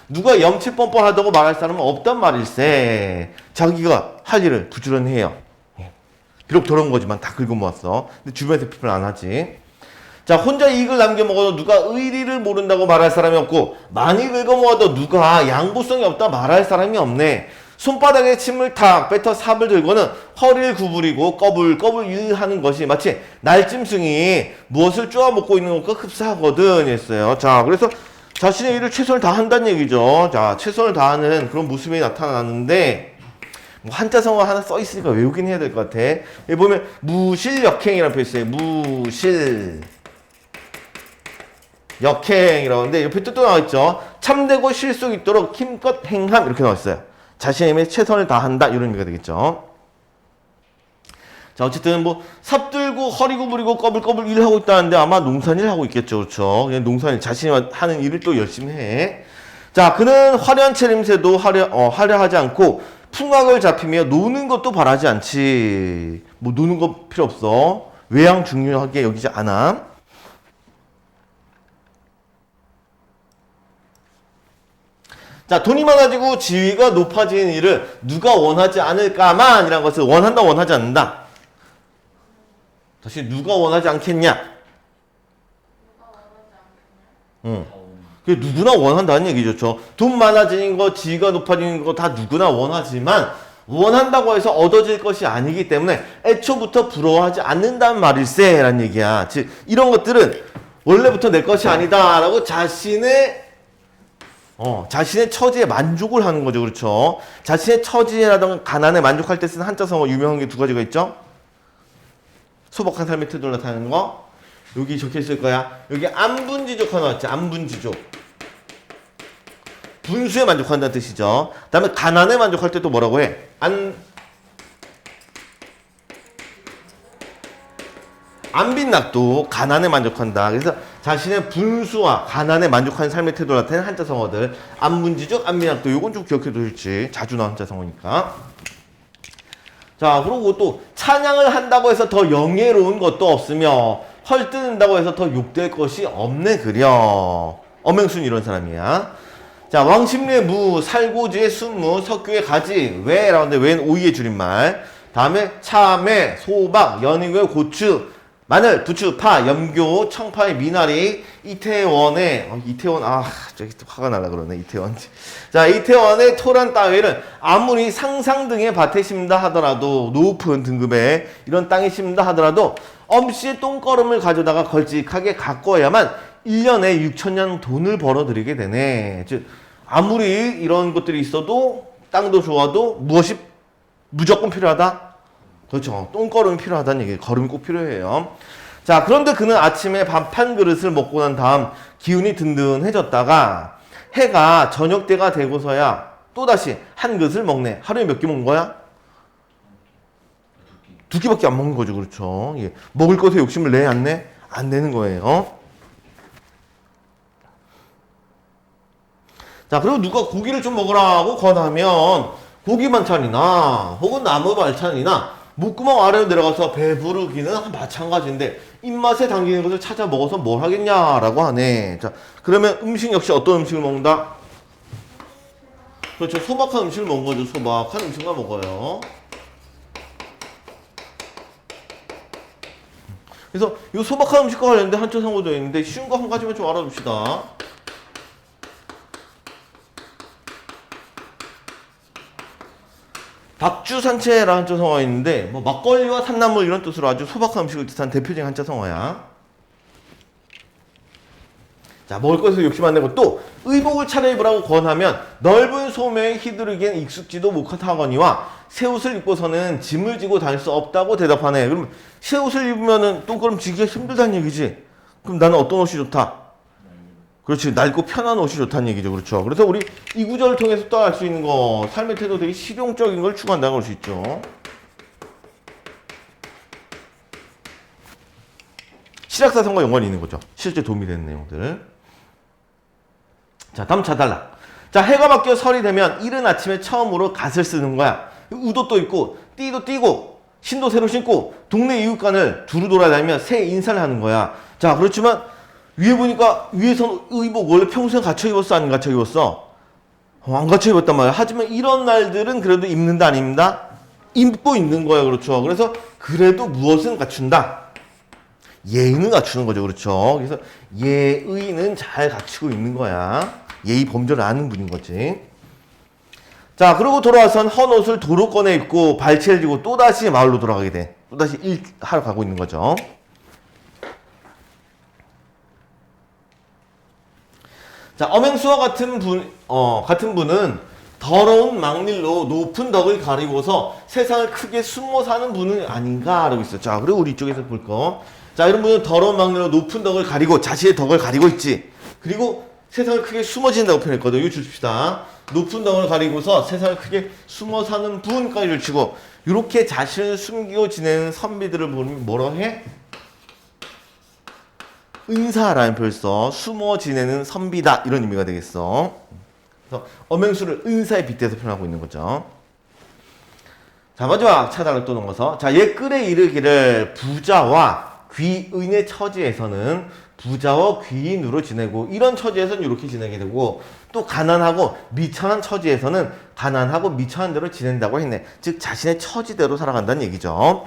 누가 염치 뻔뻔하다고 말할 사람은 없단 말일세. 자기가 할 일을 부지런히 해요. 비록 더러운 거지만 다 긁어 모았어. 근데 주변에서 비판 안 하지. 자, 혼자 이익을 남겨 먹어도 누가 의리를 모른다고 말할 사람이 없고, 많이 긁어 모아도 누가 양보성이 없다 말할 사람이 없네. 손바닥에 침을 탁 뱉어 삽을 들고는 허리를 구부리고 꺼불꺼불 일하는 것이 마치 날짐승이 무엇을 쪼아 먹고 있는 것과 흡사하거든 했어요. 자, 그래서 자신의 일을 최선을 다한다는 얘기죠. 자, 최선을 다하는 그런 모습이 나타나는데, 뭐 한자성어 하나 써 있으니까 외우긴 해야 될 것 같아. 여기 보면 무실역행이라는 표현이 있어요. 무실역행이라고 하는데 옆에 뜻도 나와 있죠. 참되고 쉴 수 있도록 힘껏 행함 이렇게 나와 있어요. 자신의 힘에 최선을 다한다 이런 의미가 되겠죠. 자, 어쨌든 뭐 삽들고 허리 구부리고 꺼불꺼불 일하고 있다는데 아마 농산일 하고 있겠죠. 그렇죠? 그냥 농산일 자신이 하는 일을 또 열심히 해. 자, 그는 화려한 차림새도 화려하지 않고 풍악을 잡히며 노는 것도 바라지 않지. 뭐 노는 거 필요 없어. 외양 중요하게 여기지 않아. 자, 돈이 많아지고 지위가 높아지는 일을 누가 원하지 않을까만이라는 것을 원한다, 원하지 않는다. 다시 누가 원하지 않겠냐? 응. 그 누구나 원한다는 얘기죠. 돈 많아지는 거, 지위가 높아지는 거 다 누구나 원하지만 원한다고 해서 얻어질 것이 아니기 때문에 애초부터 부러워하지 않는다는 말일세라는 얘기야. 즉 이런 것들은 원래부터 내 것이 아니다라고 자신의 처지에 만족을 하는 거죠. 그렇죠? 자신의 처지라든가 가난에 만족할 때 쓰는 한자성어 유명한 게 두 가지가 있죠. 소박한 삶의 태도를 나타내는 거. 여기 적혀 있을 거야. 여기 안분지족화 나왔지. 안분지족. 분수에 만족한다는 뜻이죠. 그 다음에 가난에 만족할 때 또 뭐라고 해? 안빈낙도 가난에 만족한다. 그래서 자신의 분수와 가난에 만족하는 삶의 태도를 나타내는 한자성어들. 안분지족, 안빈낙도. 요건 좀 기억해도 좋지. 자주 나온 한자성어니까. 자, 그리고 또 찬양을 한다고 해서 더 영예로운 것도 없으며 헐뜯는다고 해서 더 욕될 것이 없네 그려. 엄행순 이런 사람이야. 자, 왕십리의 무, 살고지의 순무, 석규의 가지, 왜라는데 왜는 오이의 줄임말. 다음에 참외, 소박, 연익의 고추, 마늘, 부추, 파, 염교, 청파의 미나리, 이태원의 저기 또 화가 날라 그러네. 이태원. 자, 이태원의 토란 따위를 아무리 상상 등의 밭에 심다 하더라도 높은 등급의 이런 땅에 심다 하더라도 엄씨의 똥거름을 가져다가 걸찍하게 가꿔야만 1년에 6천냥 돈을 벌어들이게 되네. 즉 아무리 이런 것들이 있어도 땅도 좋아도 무엇이 무조건 필요하다? 그렇죠. 똥거름이 필요하다는 얘기예요. 걸음이 꼭 필요해요. 자, 그런데 그는 아침에 밥 한 그릇을 먹고 난 다음 기운이 든든해졌다가 해가 저녁 때가 되고서야 또다시 한 그릇을 먹네. 하루에 몇 끼 먹는 거야? 두 끼밖에 안 먹는 거죠. 그렇죠. 예. 먹을 것에 욕심을 내, 안 내? 안 내는 거예요. 자, 그리고 누가 고기를 좀 먹으라고 권하면 고기 반찬이나 혹은 나무 반찬이나 목구멍 아래로 내려가서 배부르기는 마찬가지인데 입맛에 당기는 것을 찾아 먹어서 뭘 하겠냐라고 하네. 자, 그러면 음식 역시 어떤 음식을 먹는다? 그렇죠. 소박한 음식을 먹는 거죠. 소박한 음식만 먹어요. 그래서 이 소박한 음식과 관련된 한자성어도 있는데 쉬운 거 한 가지만 좀 알아둡시다. 박주산채라는 한자성어가 있는데 뭐 막걸리와 산나물 이런 뜻으로 아주 소박한 음식을 뜻한 대표적인 한자성어야. 자, 먹을 것에서 욕심 안 내고 또 의복을 차려입으라고 권하면 넓은 소매에 휘두르기엔 익숙지도 못하거니와 새 옷을 입고서는 짐을 지고 다닐 수 없다고 대답하네. 그럼 새 옷을 입으면은 똥그럼 지기가 힘들다는 얘기지. 그럼 나는 어떤 옷이 좋다? 그렇지. 낡고 편한 옷이 좋다는 얘기죠. 그렇죠. 그래서 우리 이 구절을 통해서 또 알 수 있는 거, 삶의 태도 되게 실용적인 걸 추구한다고 할 수 있죠. 실학사성과 연관이 있는 거죠. 실제 도움이 되는 내용들. 자, 다음 차달라. 자, 해가 바뀌어 설이 되면 이른 아침에 처음으로 갓을 쓰는 거야. 우도도 입고 띠도 띠고 신도 새로 신고 동네 이웃간을 두루 돌아다니며 새 인사를 하는 거야. 자, 그렇지만 위에 보니까 위에서는 의복 원래 평소에 갖춰 입었어? 안 갖춰 입었어? 안 갖춰 입었단 말이야. 하지만 이런 날들은 그래도 입는다 안 입는다? 입고 있는 거예요. 그렇죠. 그래서 그래도 무엇은 갖춘다? 예의는 갖추는 거죠. 그렇죠. 그래서 예의는 잘 갖추고 있는 거야. 예의 범절을 아는 분인 거지. 자, 그리고 돌아와선 헌옷을 도로 꺼내 입고 발치를 지고 또다시 마을로 돌아가게 돼. 또다시 일하러 가고 있는 거죠. 자, 엄행수와 같은 분은 더러운 막밀로 높은 덕을 가리고서 세상을 크게 숨어 사는 분은 아닌가라고 있어요. 자, 그리고 우리 이쪽에서 볼 거. 자, 이런 분은 더러운 막밀로 높은 덕을 가리고 자신의 덕을 가리고 있지. 그리고 세상을 크게 숨어진다고 표현했거든. 이거 줄칩시다. 높은 덩을 가리고서 세상을 크게 숨어 사는 분까지 줄치고 이렇게 자신을 숨기고 지내는 선비들을 보면 뭐라 해? 은사라는 표현을 써. 숨어 지내는 선비다 이런 의미가 되겠어. 그래서 엄행수를 은사에 빗대서 표현하고 있는 거죠. 자, 마지막 차단을 또 넘어서 자, 옛 글에 이르기를 부자와 귀인의 처지에서는 부자와 귀인으로 지내고 이런 처지에서는 이렇게 지내게 되고 또 가난하고 미천한 처지에서는 가난하고 미천한 대로 지낸다고 했네. 즉 자신의 처지대로 살아간다는 얘기죠.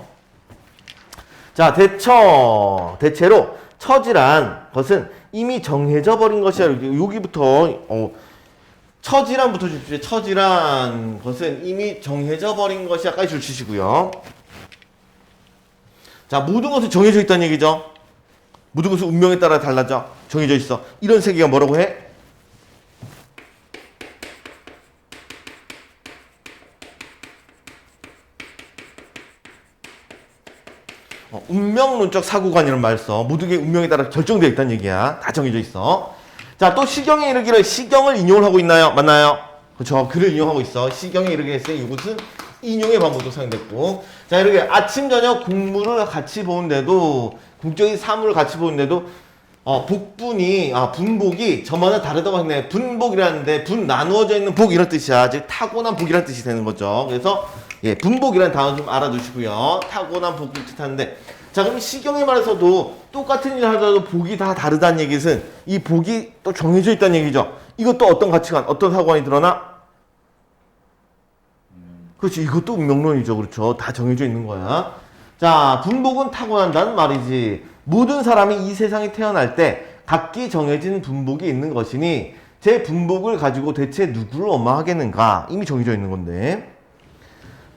자, 대체로 처지란 것은 이미 정해져 버린 것이야. 여기부터 처지란부터 주십시오. 처지란 것은 이미 정해져 버린 것이야까지 줄치시고요. 자, 모든 것은 정해져 있다는 얘기죠. 모든 것은 운명에 따라 달라져. 정해져 있어. 이런 세계가 뭐라고 해? 운명론적 사고관이라는 말 써. 모든 게 운명에 따라 결정되어 있다는 얘기야. 다 정해져 있어. 자, 또 시경에 이르기를 시경을 인용을 하고 있나요? 맞나요? 그렇죠. 글을 인용하고 있어. 시경에 이르게 했으니 이것은 인용의 방법도 사용됐고. 자, 이렇게 아침 저녁 공부를 같이 보는데도 국적인 사물을 같이 보는데도 분복이 저마다 다르다고 했네. 분복이라는데 분 나누어져 있는 복 이런 뜻이야. 즉 타고난 복이라는 뜻이 되는 거죠. 그래서 분복이라는 단어 좀 알아두시고요. 타고난 복을 뜻하는데 자, 그럼 시경에 말해서도 똑같은 일을 하더라도 복이 다 다르다는 얘기는 이 복이 또 정해져 있다는 얘기죠. 이것도 어떤 가치관, 어떤 사고관이 드러나? 그렇지. 이것도 운명론이죠. 그렇죠. 다 정해져 있는 거야. 자, 분복은 타고난다는 말이지. 모든 사람이 이 세상에 태어날 때 각기 정해진 분복이 있는 것이니 제 분복을 가지고 대체 누구를 원망하겠는가? 이미 정해져 있는 건데.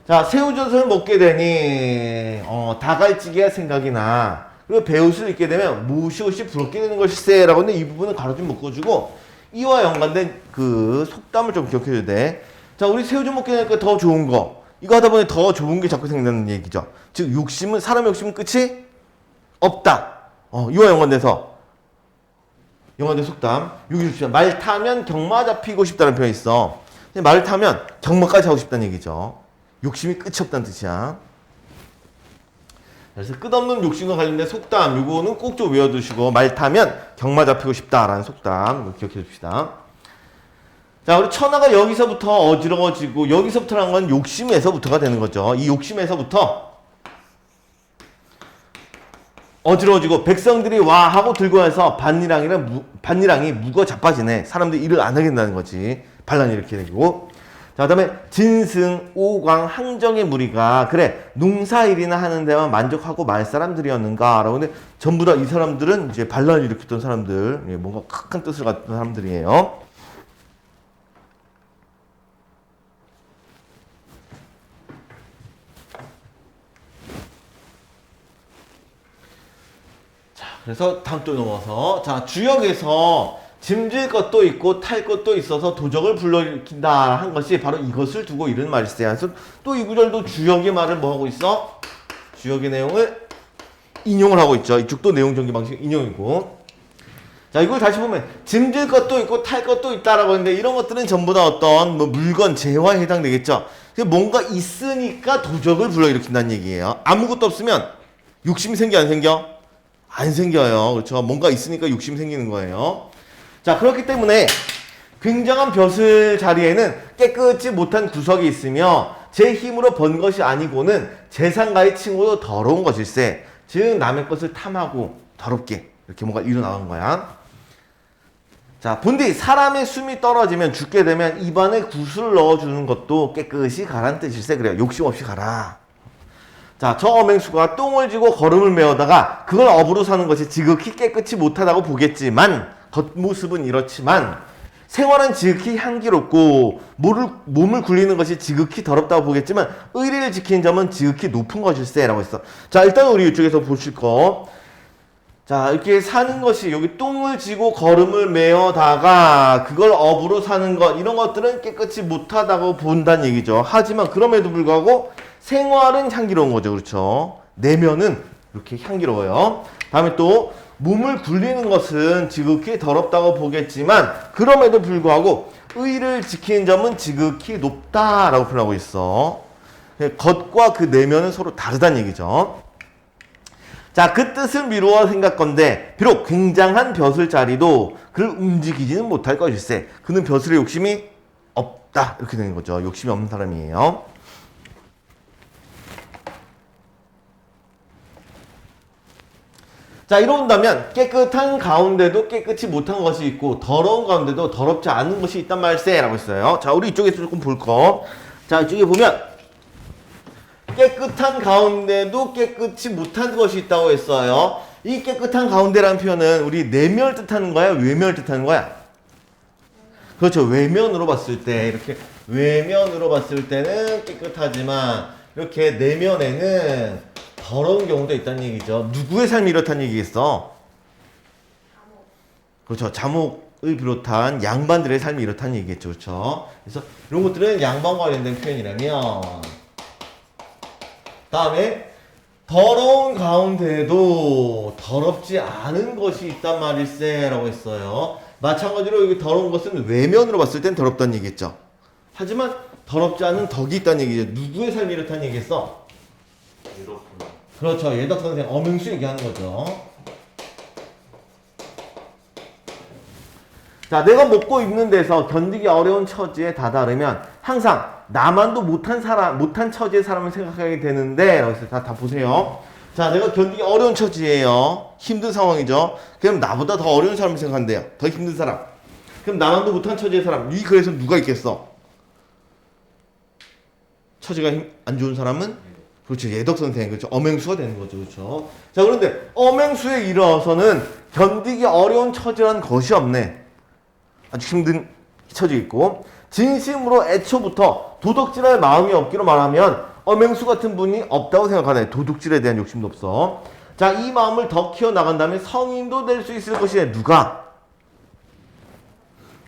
자, 새우젓을 먹게 되니 다갈치기가 생각이 나. 그리고 배옷을 입게 되면 무시옷이 부럽게 되는 것일세 라고 하는데 이 부분은 가로 좀 묶어주고 이와 연관된 그 속담을 좀 기억해줘야 돼. 자, 우리 새우젓 먹게 되니까 더 좋은 거 이거 하다 보니 더 좋은 게 자꾸 생긴다는 얘기죠. 즉 사람 욕심은 끝이 없다. 이와 연관된 속담. 여기 말 타면 경마 잡히고 싶다는 표현이 있어. 말 타면 경마까지 하고 싶다는 얘기죠. 욕심이 끝이 없다는 뜻이야. 그래서 끝없는 욕심과 관련된 속담 요거는 꼭 좀 외워두시고 말 타면 경마 잡히고 싶다라는 속담 기억해 줍시다. 자, 우리 천하가 여기서부터 어지러워지고 여기서부터라는 건 욕심에서부터가 되는 거죠. 이 욕심에서부터 어지러워지고 백성들이 와 하고 들고 와서 반일항이 묵어 자빠지네. 사람들이 일을 안 하겠다는 거지. 반란이 이렇게 되고. 자, 그다음에 진승, 오광, 항정의 무리가 그래 농사일이나 하는 데만 만족하고 말 사람들이었는가라고 하는데 전부 다 이 사람들은 이제 반란을 일으켰던 사람들, 뭔가 큰 뜻을 갖던 사람들이에요. 자, 그래서 다음 또 넘어서 자, 주역에서 짐질 것도 있고 탈 것도 있어서 도적을 불러일으킨다 한 것이 바로 이것을 두고 이런 말일세요. 그래서 또 이 구절도 주역의 말을 뭐 하고 있어? 주역의 내용을 인용을 하고 있죠. 이쪽도 내용 전개 방식 인용이고. 자, 이걸 다시 보면 짐질 것도 있고 탈 것도 있다라고 했는데 이런 것들은 전부 다 어떤 물건, 재화에 해당되겠죠. 뭔가 있으니까 도적을 불러일으킨다는 얘기예요. 아무것도 없으면 욕심이 생겨 안 생겨? 안 생겨요. 그렇죠. 뭔가 있으니까 욕심이 생기는 거예요. 자, 그렇기 때문에 굉장한 벼슬 자리에는 깨끗이 못한 구석이 있으며 제 힘으로 번 것이 아니고는 재산가의 칭호도 더러운 것일세. 즉 남의 것을 탐하고 더럽게 이렇게 뭔가 일어나는 거야. 자, 본디 사람의 숨이 떨어지면 죽게 되면 입안에 구슬을 넣어주는 것도 깨끗이 가란 뜻일세. 그래요. 욕심 없이 가라. 자, 저 어맹수가 똥을 지고 걸음을 메어다가 그걸 업으로 사는 것이 지극히 깨끗이 못하다고 보겠지만 겉모습은 이렇지만 생활은 지극히 향기롭고 몸을 굴리는 것이 지극히 더럽다고 보겠지만 의리를 지키는 점은 지극히 높은 것일세 라고 했어. 자, 일단 우리 이쪽에서 보실 거. 자, 이렇게 사는 것이 여기 똥을 지고 걸음을 메어다가 그걸 업으로 사는 것 이런 것들은 깨끗이 못하다고 본다는 얘기죠. 하지만 그럼에도 불구하고 생활은 향기로운 거죠. 그렇죠. 내면은 이렇게 향기로워요. 다음에 또 몸을 굴리는 것은 지극히 더럽다고 보겠지만 그럼에도 불구하고 의를 지키는 점은 지극히 높다라고 표현하고 있어. 겉과 그 내면은 서로 다르다는 얘기죠. 자, 그 뜻을 미루어 생각건대 비록 굉장한 벼슬자리도 그를 움직이지는 못할 것일세. 그는 벼슬의 욕심이 없다. 이렇게 되는 거죠. 욕심이 없는 사람이에요. 자, 이런다면 깨끗한 가운데도 깨끗이 못한 것이 있고 더러운 가운데도 더럽지 않은 것이 있단 말세 라고 했어요. 자, 우리 이쪽에서 조금 볼 거. 자, 이쪽에 보면 깨끗한 가운데도 깨끗이 못한 것이 있다고 했어요. 이 깨끗한 가운데라는 표현은 우리 내면을 뜻하는 거야? 외면을 뜻하는 거야? 그렇죠. 외면으로 봤을 때 이렇게 외면으로 봤을 때는 깨끗하지만 이렇게 내면에는 더러운 경우도 있다는 얘기죠. 누구의 삶이 이렇다는 얘기겠어? 그렇죠. 자목을 비롯한 양반들의 삶이 이렇다는 얘기겠죠. 그렇죠. 그래서 이런 것들은 양반과 관련된 표현이라면 다음에 더러운 가운데에도 더럽지 않은 것이 있단 말일세 라고 했어요. 마찬가지로 여기 더러운 것은 외면으로 봤을 땐 더럽다는 얘기겠죠. 하지만 더럽지 않은 덕이 있다는 얘기죠. 누구의 삶이 이렇다는 얘기겠어? 그렇죠. 예덕 선생 엄영수 얘기하는 거죠. 자, 내가 먹고 입는 데서 견디기 어려운 처지에 다다르면 항상 나만도 못한 처지의 사람을 생각하게 되는데, 여기서 다 보세요. 자, 내가 견디기 어려운 처지예요. 힘든 상황이죠. 그럼 나보다 더 어려운 사람을 생각한대요. 더 힘든 사람. 그럼 나만도 못한 처지의 사람. 이 글에서 누가 있겠어? 처지가 안 좋은 사람은? 그렇죠. 예덕 선생, 그렇죠. 엄행수가 되는 거죠. 그렇죠. 자, 그런데 엄행수에 이르러서는 견디기 어려운 처지란 것이 없네. 아주 힘든 처지 있고, 진심으로 애초부터 도둑질할 마음이 없기로 말하면 엄행수 같은 분이 없다고 생각하네. 도둑질에 대한 욕심도 없어. 자, 이 마음을 더 키워나간다면 성인도 될 수 있을 것이네. 누가?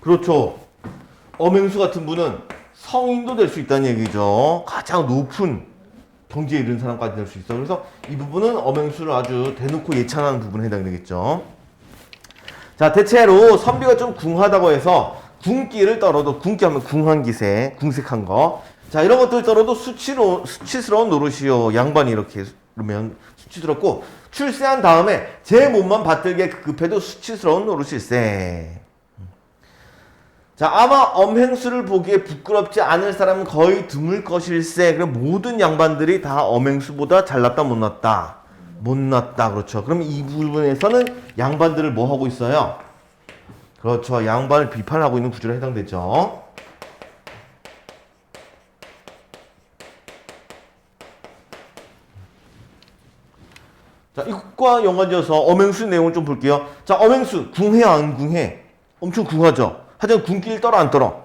그렇죠. 엄행수 같은 분은 성인도 될 수 있다는 얘기죠. 가장 높은 경지에 이른 사람까지 될 수 있어. 그래서 이 부분은 엄행수를 아주 대놓고 예찬하는 부분에 해당되겠죠. 자, 대체로 선비가 좀 궁하다고 해서 궁기를 떨어도, 궁기 하면 궁한 기세, 궁색한 거. 자, 이런 것들 떨어도 수치스러운 노릇이요. 양반이 이렇게 그러면 수치스럽고, 출세한 다음에 제 몸만 받들게 급급해도 수치스러운 노릇일세. 자, 아마 엄행수를 보기에 부끄럽지 않을 사람은 거의 드물 것일세. 그럼 모든 양반들이 다 엄행수보다 잘났다 못났다. 못났다. 그렇죠. 그럼 이 부분에서는 양반들을 뭐 하고 있어요? 그렇죠. 양반을 비판하고 있는 구조에 해당되죠. 자, 이것과 연관지어서 엄행수 내용을 좀 볼게요. 자, 엄행수 궁해 안 궁해? 엄청 궁하죠. 하지만 궁길 떨어 안 떨어?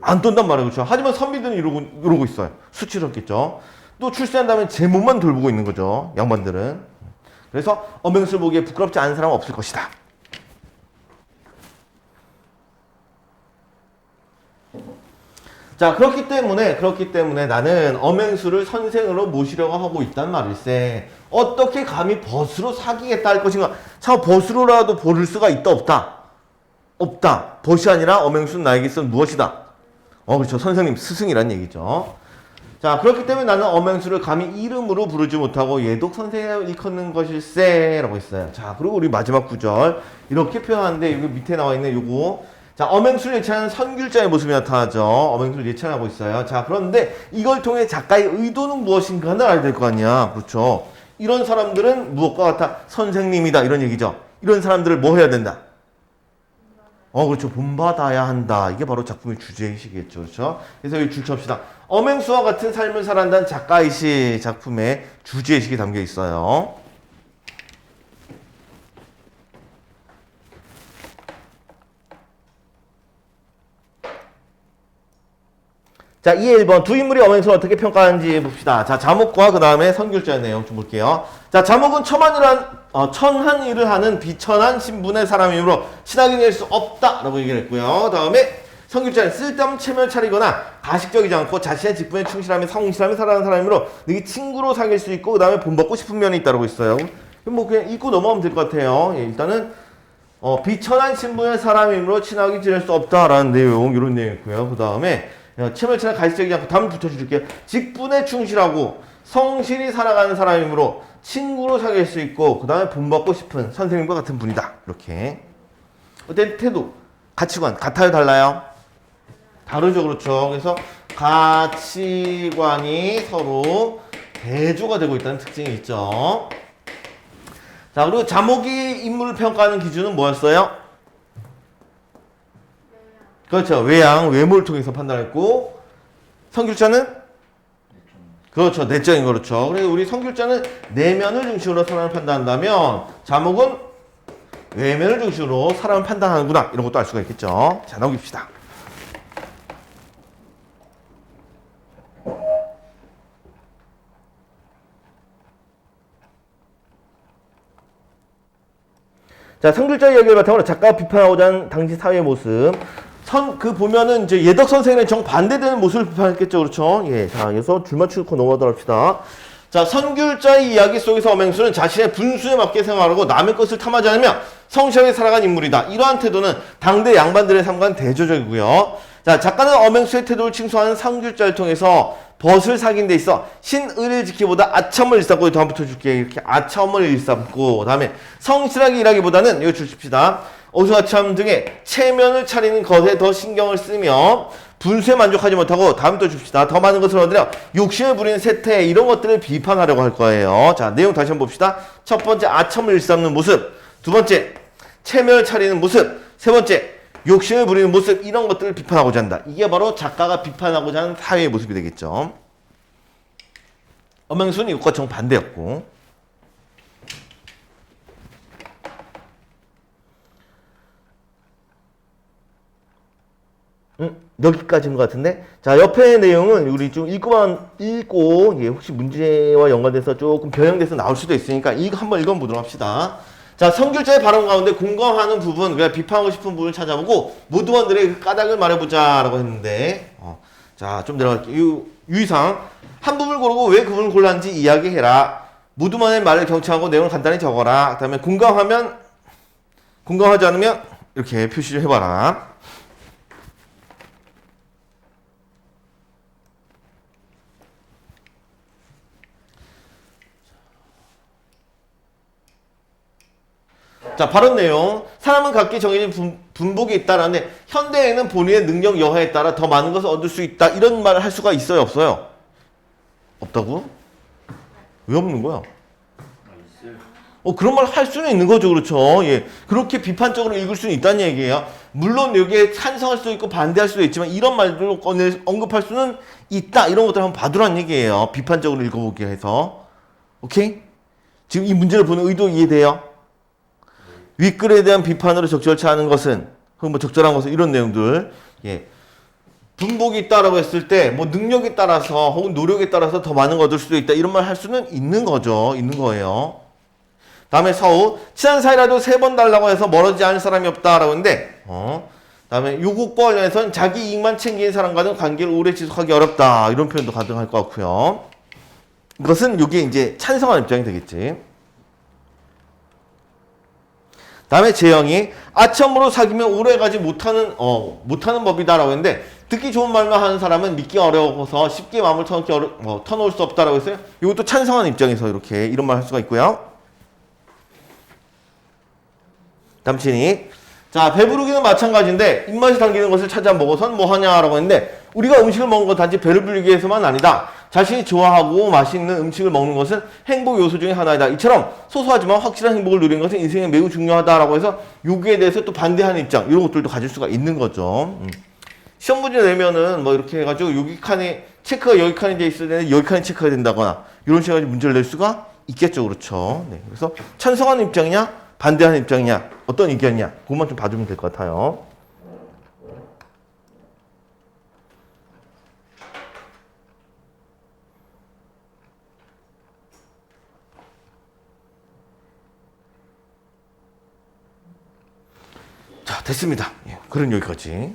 안 떤단 말이에요. 그렇죠? 하지만 선비들은 이러고 있어요. 수치스럽겠죠. 또 출세한 다음에 제 몸만 돌보고 있는 거죠. 양반들은. 그래서 엄행수를 보기에 부끄럽지 않은 사람은 없을 것이다. 자, 그렇기 때문에 나는 엄행수를 선생으로 모시려고 하고 있단 말일세. 어떻게 감히 벗으로 사귀겠다 할 것인가? 참 벗으로라도 보를 수가 있다 없다? 없다. 벗이 아니라 엄행수는 나에게 있어는 무엇이다? 그렇죠. 선생님, 스승이란 얘기죠. 자, 그렇기 때문에 나는 엄행수를 감히 이름으로 부르지 못하고 예독 선생을 일컫는 것일세 라고 했어요. 자, 그리고 우리 마지막 구절 이렇게 표현하는데 여기 밑에 나와 있는 요거, 자, 엄행수를 예찬하는 선귤자의 모습이 나타나죠. 엄행수를 예찬하고 있어요. 자, 그런데 이걸 통해 작가의 의도는 무엇인가를 알아야 될 거 아니야. 그렇죠. 이런 사람들은 무엇과 같아? 선생님이다. 이런 얘기죠. 이런 사람들을 뭐 해야 된다? 그렇죠. 본받아야 한다. 이게 바로 작품의 주제의식이겠죠. 그렇죠? 그래서 여기 줄쳐봅시다. 엄행수와 같은 삶을 살아간다는 작가의식 작품의 주제의식이 담겨 있어요. 자, 2의 1번. 두 인물이 엄행수를 어떻게 평가하는지 봅시다. 자, 자목과 그 다음에 선귤자의 내용 좀 볼게요. 자, 자목은 천한 일을 하는 비천한 신분의 사람이므로 친하게 될 수 없다 라고 얘기를 했고요. 다음에 선귤자는 쓸데없는 체면을 차리거나 가식적이지 않고 자신의 직분에 충실하며 성실하며 살아가는 사람이므로 너희 친구로 사귈 수 있고 그 다음에 본받고 싶은 면이 있다고 있어요. 뭐 그냥 읽고 넘어가면 될 것 같아요. 예, 일단은 비천한 신분의 사람이므로 친하게 지낼 수 없다라는 내용, 이런 내용이고요. 그 다음에 체면치나 가시적이지 않고 다음 붙여줄게요. 직분에 충실하고 성실히 살아가는 사람이므로 친구로 사귈 수 있고, 그 다음에 본받고 싶은 선생님과 같은 분이다. 이렇게. 어때? 태도, 가치관 같아요, 달라요? 다르죠, 그렇죠. 그래서 가치관이 서로 대조가 되고 있다는 특징이 있죠. 자, 그리고 자목이 인물을 평가하는 기준은 뭐였어요? 그렇죠. 외양, 외모를 통해서 판단했고, 성길자는? 그렇죠. 내적인, 그렇죠. 그래서 우리 성길자는 내면을 중심으로 사람을 판단한다면, 자목은 외면을 중심으로 사람을 판단하는구나. 이런 것도 알 수가 있겠죠. 자, 넘깁시다. 자, 성길자 이야기를 바탕으로 작가가 비판하고자 하는 당시 사회의 모습. 보면은 이제 예덕 선생님의 정반대되는 모습을 비판했겠죠. 그렇죠? 예. 자, 그래서 줄 맞추고 넘어가도록 합시다. 자, 선귤자의 이야기 속에서 엄행수는 자신의 분수에 맞게 생활하고 남의 것을 탐하지 않으며 성실하게 살아간 인물이다. 이러한 태도는 당대 양반들의 삶과는 대조적이고요. 자, 작가는 엄행수의 태도를 칭송하는 선귤자를 통해서 벗을 사귄 데 있어 신의를 지키보다 아첨을 일삼고, 더 붙여줄게. 이렇게 아첨을 일삼고, 그 다음에 성실하게 일하기보다는, 이거 주십시다. 어수아참 등의 체면을 차리는 것에 더 신경을 쓰며 분수에 만족하지 못하고, 다음 또 줍시다. 더 많은 것을 얻으려 욕심을 부리는 세태, 이런 것들을 비판하려고 할 거예요. 자, 내용 다시 한번 봅시다. 첫 번째, 아첨을 일삼는 모습. 두 번째, 체면을 차리는 모습. 세 번째, 욕심을 부리는 모습, 이런 것들을 비판하고자 한다. 이게 바로 작가가 비판하고자 하는 사회의 모습이 되겠죠. 엄행수는 이것과 정반대였고, 여기까지인 것 같은데, 자, 옆에 내용은 우리 좀 읽고, 예, 혹시 문제와 연관돼서 조금 변형돼서 나올 수도 있으니까 이거 한번 읽어보도록 합시다. 자, 성길자의 발언 가운데 공감하는 부분, 그냥 비판하고 싶은 부분을 찾아보고 모두원들의 까닭을 말해보자 라고 했는데, 자, 좀 내려갈게요. 유의사항, 한 부분을 고르고 왜 그 부분을 골랐는지 이야기해라. 모두만의 말을 경청하고 내용을 간단히 적어라. 그 다음에 공감하지 않으면 이렇게 표시 좀 해봐라. 자, 발언 내용. 사람은 각기 정해진 분복이 있다라는데, 현대에는 본인의 능력 여하에 따라 더 많은 것을 얻을 수 있다. 이런 말을 할 수가 있어요, 없어요? 없다고? 왜 없는 거야? 그런 말 할 수는 있는 거죠, 그렇죠? 예. 그렇게 비판적으로 읽을 수는 있다는 얘기예요. 물론 여기에 찬성할 수도 있고 반대할 수도 있지만, 이런 말들을 언급할 수는 있다. 이런 것들 한번 봐두라는 얘기예요. 비판적으로 읽어보기 해서. 오케이? 지금 이 문제를 보는 의도 이해돼요? 윗글에 대한 비판으로 적절치 않은 것은, 혹은 뭐 적절한 것은, 이런 내용들. 예. 분복이 있다라고 했을 때, 뭐 능력에 따라서, 혹은 노력에 따라서 더 많은 거 얻을 수도 있다. 이런 말 할 수는 있는 거죠. 있는 거예요. 다음에 서우, 친한 사이라도 3번 달라고 해서 멀어지지 않을 사람이 없다라고 했는데, 다음에 요국과 관련해서는 자기 이익만 챙기는 사람과는 관계를 오래 지속하기 어렵다. 이런 표현도 가능할 것 같고요. 이것은 요게 이제 찬성하는 입장이 되겠지. 다음에 재영이 아첨으로 사귀면 오래가지 못하는 법이다라고 했는데, 듣기 좋은 말만 하는 사람은 믿기 어려워서 쉽게 마음을 터놓을 수 없다라고 했어요. 이것도 찬성하는 입장에서 이렇게 이런 말 할 수가 있고요. 남친이, 자, 배부르기는 마찬가지인데 입맛이 당기는 것을 찾아 먹어선 뭐하냐라고 했는데, 우리가 음식을 먹는 건 단지 배를 불리기 위해서만 아니다. 자신이 좋아하고 맛있는 음식을 먹는 것은 행복 요소 중에 하나이다. 이처럼 소소하지만 확실한 행복을 누리는 것은 인생에 매우 중요하다라고 해서 여기에 대해서 또 반대하는 입장, 이런 것들도 가질 수가 있는 거죠. 시험 문제 내면은 뭐 이렇게 해가지고 여기 칸에 체크가 여기 칸에 돼 있어야 되는데 여기 칸에 체크가 된다거나 이런 식으로 문제를 낼 수가 있겠죠, 그렇죠. 네, 그래서 찬성하는 입장이냐 반대하는 입장이냐 어떤 의견이냐 그것만 좀 봐주면 될 것 같아요. 자, 됐습니다. 예, 글은 여기까지.